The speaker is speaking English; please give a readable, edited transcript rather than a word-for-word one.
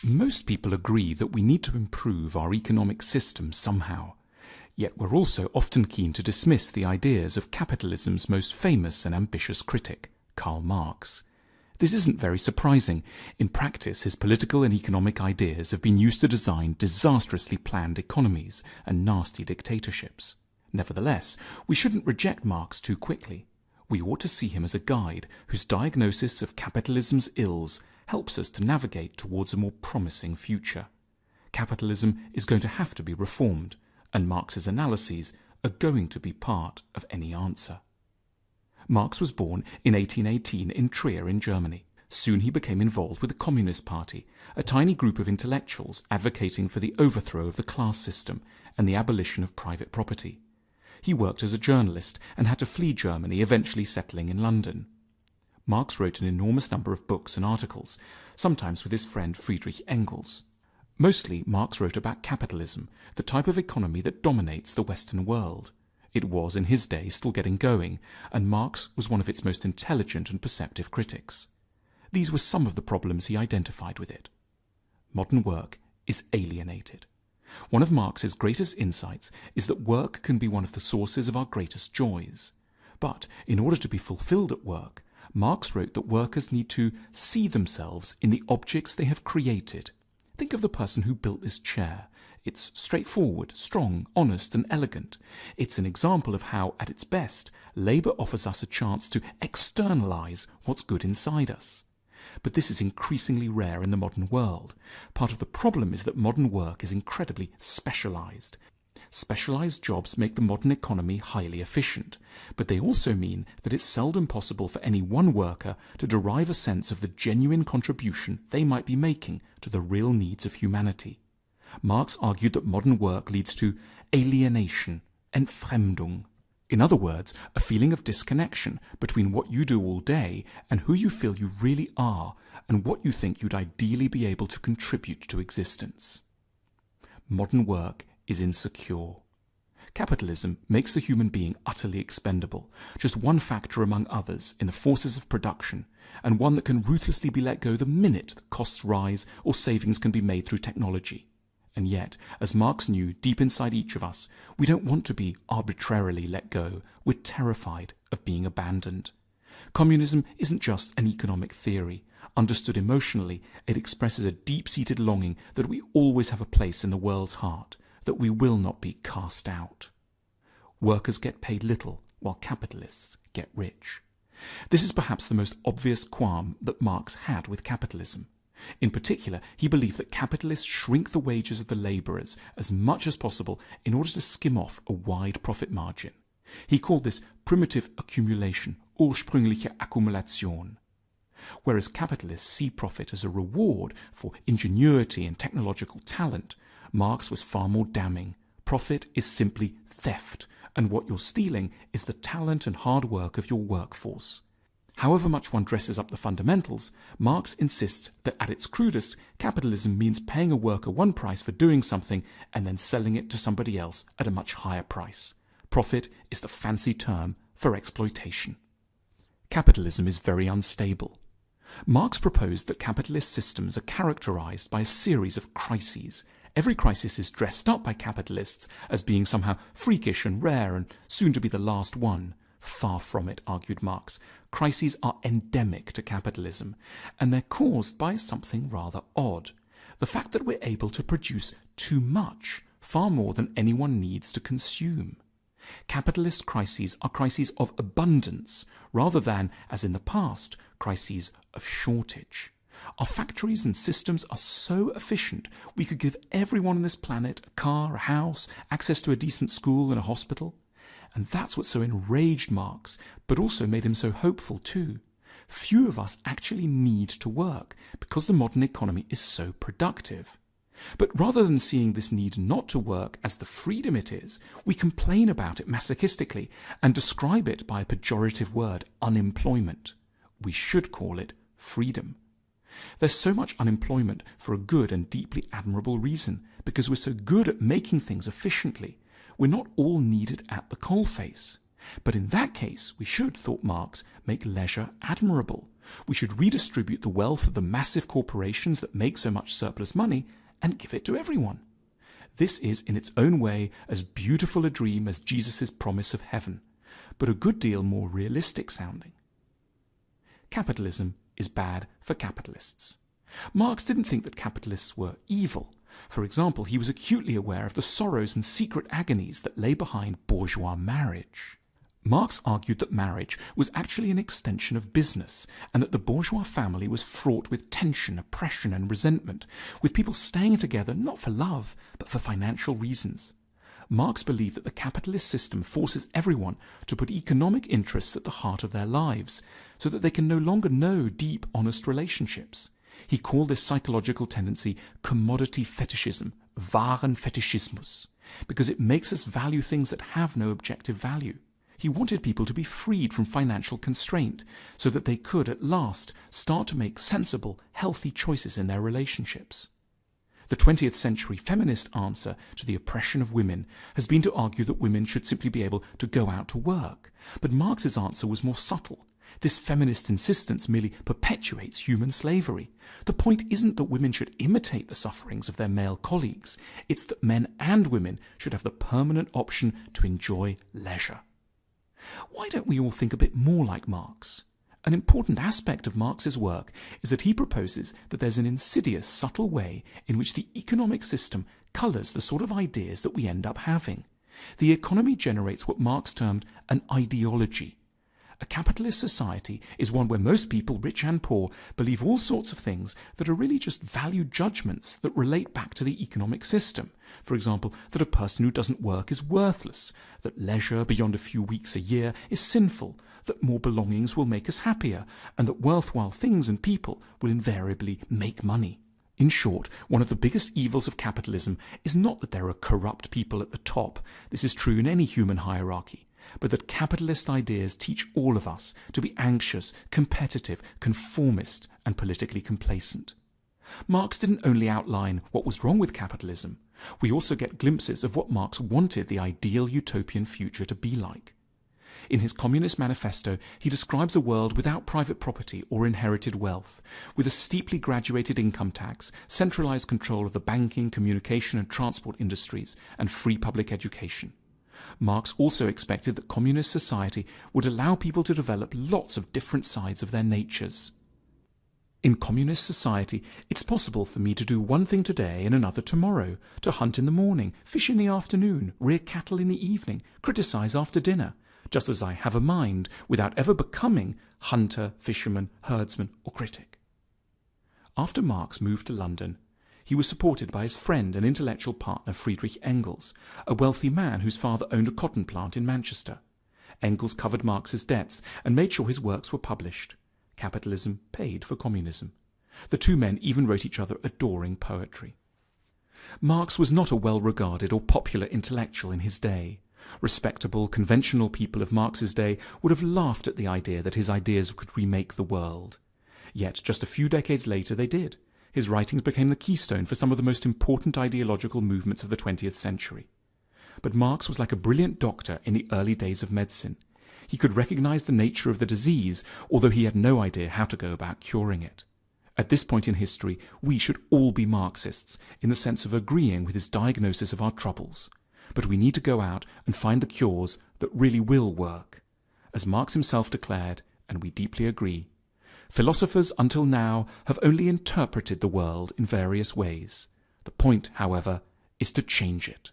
Most people agree that we need to improve our economic system somehow. Yet we're also often keen to dismiss the ideas of capitalism's most famous and ambitious critic, Karl Marx. This isn't very surprising. In practice, his political and economic ideas have been used to design disastrously planned economies and nasty dictatorships. Nevertheless, we shouldn't reject Marx too quickly. We ought to see him as a guide whose diagnosis of capitalism's ills helps us to navigate towards a more promising future. Capitalism is going to have to be reformed, and Marx's analyses are going to be part of any answer. Marx was born in 1818 in Trier in Germany. Soon he became involved with the Communist Party, a tiny group of intellectuals advocating for the overthrow of the class system and the abolition of private property. He worked as a journalist and had to flee Germany, eventually settling in London. Marx wrote an enormous number of books and articles, sometimes with his friend Friedrich Engels. Mostly, Marx wrote about capitalism, the type of economy that dominates the Western world. It was, in his day, still getting going, and Marx was one of its most intelligent and perceptive critics. These were some of the problems he identified with it. Modern work is alienated. One of Marx's greatest insights is that work can be one of the sources of our greatest joys. But in order to be fulfilled at work, Marx wrote that workers need to see themselves in the objects they have created. Think of the person who built this chair. It's straightforward, strong, honest, and elegant. It's an example of how, at its best, labour offers us a chance to externalise what's good inside us. But this is increasingly rare in the modern world. Part of the problem is that modern work is incredibly specialised. Specialised jobs make the modern economy highly efficient, but they also mean that it's seldom possible for any one worker to derive a sense of the genuine contribution they might be making to the real needs of humanity. Marx argued that modern work leads to alienation, Entfremdung. In other words, a feeling of disconnection between what you do all day and who you feel you really are and what you think you'd ideally be able to contribute to existence. Modern work is insecure. Capitalism makes the human being utterly expendable, just one factor among others in the forces of production, and one that can ruthlessly be let go the minute that costs rise or savings can be made through technology. And yet, as Marx knew deep inside each of us, we don't want to be arbitrarily let go. We're terrified of being abandoned. Communism isn't just an economic theory. Understood emotionally, it expresses a deep-seated longing that we always have a place in the world's heart, that we will not be cast out. Workers get paid little, while capitalists get rich. This is perhaps the most obvious qualm that Marx had with capitalism. In particular, he believed that capitalists shrink the wages of the labourers as much as possible in order to skim off a wide profit margin. He called this primitive accumulation, ursprüngliche Akkumulation. Whereas capitalists see profit as a reward for ingenuity and technological talent, Marx was far more damning. Profit is simply theft, and what you're stealing is the talent and hard work of your workforce. However much one dresses up the fundamentals, Marx insists that at its crudest, capitalism means paying a worker one price for doing something and then selling it to somebody else at a much higher price. Profit is the fancy term for exploitation. Capitalism is very unstable. Marx proposed that capitalist systems are characterized by a series of crises. Every crisis is dressed up by capitalists as being somehow freakish and rare and soon to be the last one. Far from it, argued Marx. Crises are endemic to capitalism, and they're caused by something rather odd. The fact that we're able to produce too much, far more than anyone needs to consume. Capitalist crises are crises of abundance, rather than, as in the past, crises of shortage. Our factories and systems are so efficient we could give everyone on this planet a car, a house, access to a decent school and a hospital. And that's what so enraged Marx, but also made him so hopeful too. Few of us actually need to work because the modern economy is so productive. But rather than seeing this need not to work as the freedom it is, we complain about it masochistically and describe it by a pejorative word, unemployment. We should call it freedom. There's so much unemployment for a good and deeply admirable reason, because we're so good at making things efficiently. We're not all needed at the coalface. But in that case, we should, thought Marx, make leisure admirable. We should redistribute the wealth of the massive corporations that make so much surplus money and give it to everyone. This is in its own way as beautiful a dream as Jesus' promise of heaven, but a good deal more realistic sounding. Capitalism is bad for capitalists. Marx didn't think that capitalists were evil. For example, he was acutely aware of the sorrows and secret agonies that lay behind bourgeois marriage. Marx argued that marriage was actually an extension of business, and that the bourgeois family was fraught with tension, oppression, and resentment, with people staying together not for love, but for financial reasons. Marx believed that the capitalist system forces everyone to put economic interests at the heart of their lives, so that they can no longer know deep, honest relationships. He called this psychological tendency commodity fetishism, Warenfetischismus, because it makes us value things that have no objective value. He wanted people to be freed from financial constraint so that they could, at last, start to make sensible, healthy choices in their relationships. The 20th century feminist answer to the oppression of women has been to argue that women should simply be able to go out to work. But Marx's answer was more subtle. This feminist insistence merely perpetuates human slavery. The point isn't that women should imitate the sufferings of their male colleagues. It's that men and women should have the permanent option to enjoy leisure. Why don't we all think a bit more like Marx? An important aspect of Marx's work is that he proposes that there's an insidious, subtle way in which the economic system colours the sort of ideas that we end up having. The economy generates what Marx termed an ideology. A capitalist society is one where most people, rich and poor, believe all sorts of things that are really just value judgments that relate back to the economic system. For example, that a person who doesn't work is worthless, that leisure beyond a few weeks a year is sinful, that more belongings will make us happier, and that worthwhile things and people will invariably make money. In short, one of the biggest evils of capitalism is not that there are corrupt people at the top. This is true in any human hierarchy. But that capitalist ideas teach all of us to be anxious, competitive, conformist, and politically complacent. Marx didn't only outline what was wrong with capitalism. We also get glimpses of what Marx wanted the ideal utopian future to be like. In his Communist Manifesto, he describes a world without private property or inherited wealth, with a steeply graduated income tax, centralized control of the banking, communication, and transport industries, and free public education. Marx also expected that communist society would allow people to develop lots of different sides of their natures. In communist society, it's possible for me to do one thing today and another tomorrow, to hunt in the morning, fish in the afternoon, rear cattle in the evening, criticize after dinner, just as I have a mind without ever becoming hunter, fisherman, herdsman, or critic. After Marx moved to London, he was supported by his friend and intellectual partner Friedrich Engels, a wealthy man whose father owned a cotton plant in Manchester. Engels covered Marx's debts and made sure his works were published. Capitalism paid for communism. The two men even wrote each other adoring poetry. Marx was not a well-regarded or popular intellectual in his day. Respectable, conventional people of Marx's day would have laughed at the idea that his ideas could remake the world. Yet just a few decades later they did. His writings became the keystone for some of the most important ideological movements of the 20th century. But Marx was like a brilliant doctor in the early days of medicine. He could recognize the nature of the disease, although he had no idea how to go about curing it. At this point in history, we should all be Marxists, in the sense of agreeing with his diagnosis of our troubles. But we need to go out and find the cures that really will work. As Marx himself declared, and we deeply agree, philosophers until now have only interpreted the world in various ways. The point, however, is to change it.